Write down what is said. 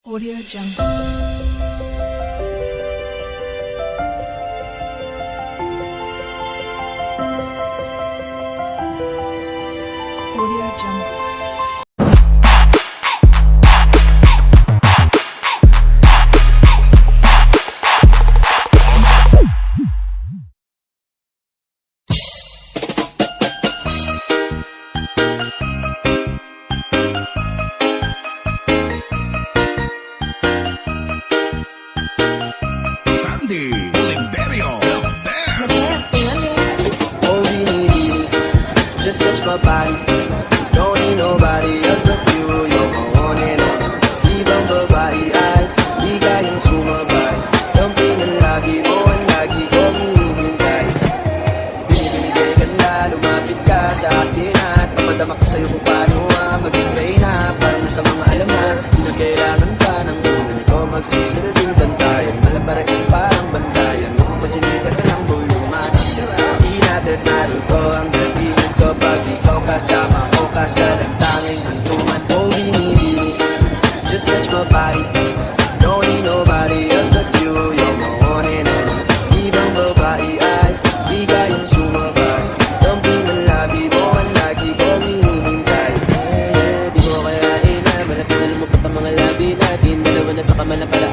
Audio Jungle. Audio Jungle. Just touch my body. Don't need nobody else but you. You're my one and only. Ibang babae ay di kayang sumabay. Kampi ng lagi mo ang lagi ko hinihintay. Binibigay ka na, lumapit ka sa akin at mamadama ko sa'yo kung paano maging reyna. Parang nasa mga alam na di na kailangan pa ng ulan ko magsisilbing bantayan. Malaparakis parang bantayan. Kung pagsilipan ka ng buluman, di natin naruto ang gabinan ko pag ikaw kasama ko kasalang tanging hantungan. Oh, binibini, just touch my body. Don't need nobody else but you. You're my one and only. Ibang babae ay di kayang sumabay. Kampi ng labi mo ang lagi ko hinihintay. Di mo kaya ina, malapit na lumapot ang mga labi natin. Dalawa na sa kamala pala